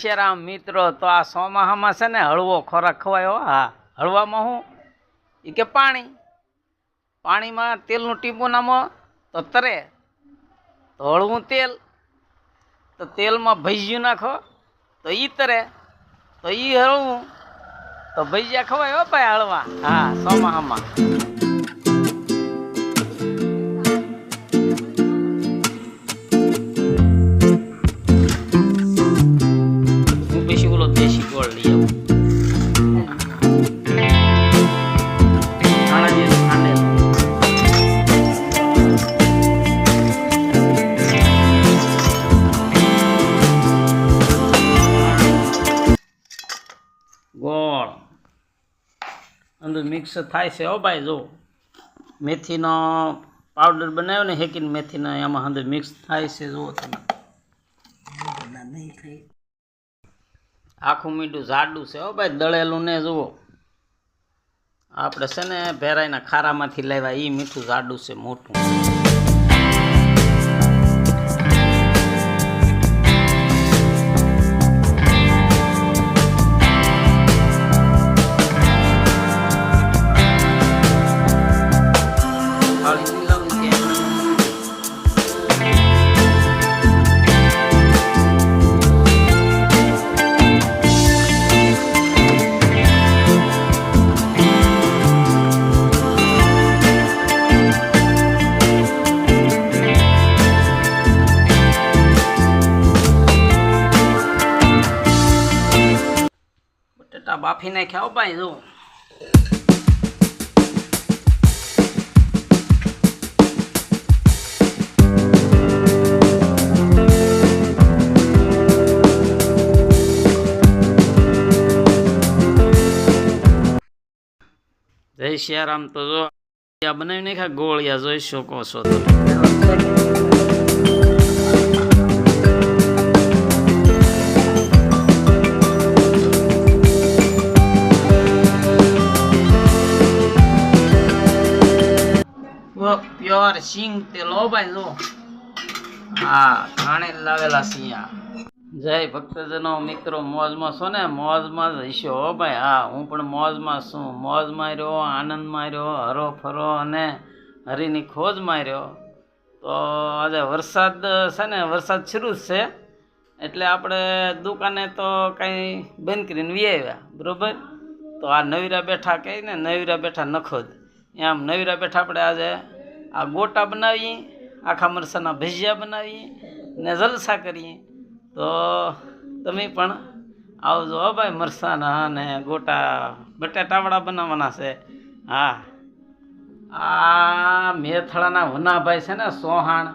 શેરામ મિત્રો, તો આ સોમાહામાં છે ને હળવો ખોરાક ખવાયો. હા, હળવામાં હું એ કે પાણીમાં તેલનું ટીપું નામો તો તરે, તો હળવું તેલ, તો તેલમાં ભજીયું નાખો તો ઈ તરે, તો ઈ હળવું, તો ભજીયા ખવાય હો ભાઈ હળવા. હા, સોમાહામાં દેશી ગોળ લઈ આવું. ગોળ અંદર મિક્સ થાય છે હો ભાઈ. જો મેથીનો પાવડર બનાવ્યો ને હેકીને મેથીનો, એમાં અંદર મિક્સ થાય છે. જુઓ તમે, આખું મીઠું જાડું છે હો ભાઈ, દળેલું ને. જુઓ આપણે છે ને ભેરાઈના ખારામાંથી લાવ્યા, એ મીઠું જાડું છે, મોટું. બાફી નાખ્યા ભાઈ. જો જય સિયારામ. તો જો બનાવી નાખ્યા ગોળિયા, જોઈ શકો છો તમે. પ્યોર સિંગ તેલ હો ભાઈ. જો હા, ઘાણે લાવેલા સિંહ. જય ભક્તજનો મિત્રો, મોજમાં છો ને? મોજમાં જ હશો હો ભાઈ. હા, હું પણ મોજમાં છું. મોજમાં રહ્યો, આનંદમાં રહ્યો, હરો ફરો અને હરીની ખોજમાં રહ્યો. તો આજે વરસાદ છે ને, વરસાદ શરૂ જ છે, એટલે આપણે દુકાને તો કંઈ બંધ કરીને વી આવ્યા, બરાબર. તો આ નવીરા બેઠા કહી ને, નવીરા બેઠા નખો જ એમ. નવીરા બેઠા આપણે આજે આ ગોટા બનાવીએ, આખા મરચાંના ભજીયા બનાવીએ ને જલસા કરીએ. તો તમે પણ આવજો હો ભાઈ. મરચાંના ને ગોટા બટાટાવાળા બનાવવાના છે. હા, આ મેથળાના વનાભાઈ છે ને સોહાણ,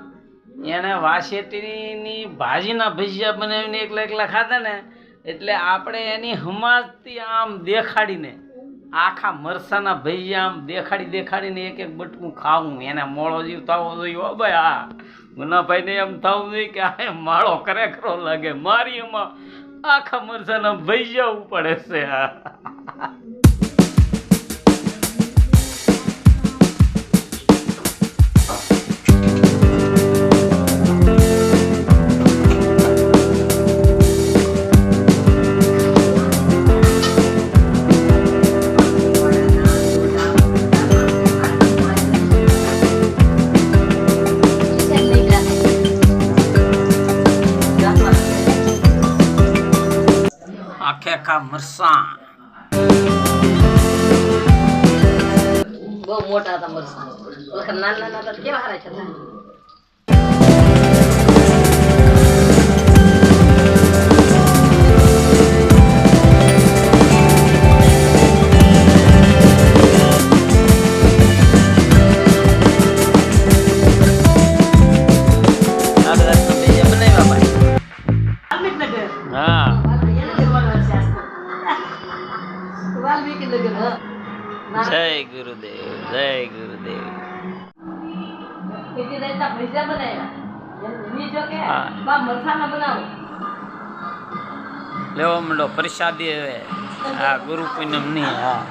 એણે વાસેટીની ભાજીના ભજીયા બનાવીને એકલા એકલા ખાધા ને, એટલે આપણે એની હમાજથી આમ દેખાડીને આખા મરસાના ભજીયા આમ દેખાડીને એક એક બટકું ખાવું. એને મોળો જીવ થવો જોઈએ હો ભાઈ. હા, મુનાભાઈને એમ થવું જોઈએ કે આ માળો ખરેખરો લાગે, મારી એમાં આખા મરસાના ભજીયા ઉપડે છે. આખા મરસા બહુ મોટા હતા મરસા, નાના નાના કેવા હારા છે. જય ગુરુદેવ, જય ગુરુદેવ. લેવો મંડો પ્રસાદી હવે. હા, ગુરુ પૂનમ ની. હા,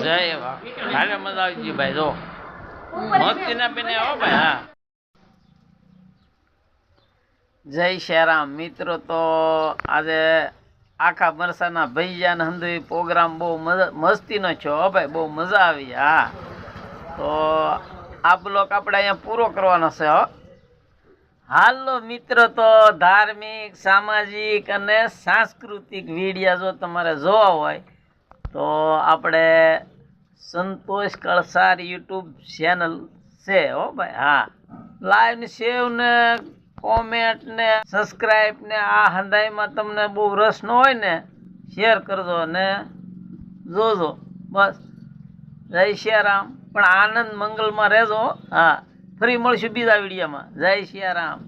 જય વાહ, હાલે મજા આવી ગઈ ભાઈ. જો મોતી ના પીને હો ભાઈ. હા, જય શ્યારામ મિત્રો. તો આજે આખા મરસાના ભૈયાને હંધુઈ પ્રોગ્રામ બહુ મસ્તીનો છે હો ભાઈ, બહુ મજા આવી. હા, તો આ બ્લોક આપણે અહીંયા પૂરો કરવાનો છે હો. હાલો મિત્રો, તો ધાર્મિક, સામાજિક અને સાંસ્કૃતિક વિડીયો જો તમારે જોવા હોય તો આપણે સંતોષ કળસાર યુટ્યુબ ચેનલ છે હો ભાઈ. હા, લાઈવ ને સેવ ને કોમેન્ટ ને સબસ્ક્રાઇબ ને આ હંધાઈમાં તમને બહુ રસ ન હોય ને શેર કરજો ને જોજો. બસ, જય શ્યારામ. પણ આનંદ મંગલમાં રહેજો. હા, ફરી મળશું બીજા વિડીયોમાં. જય શ્યારામ.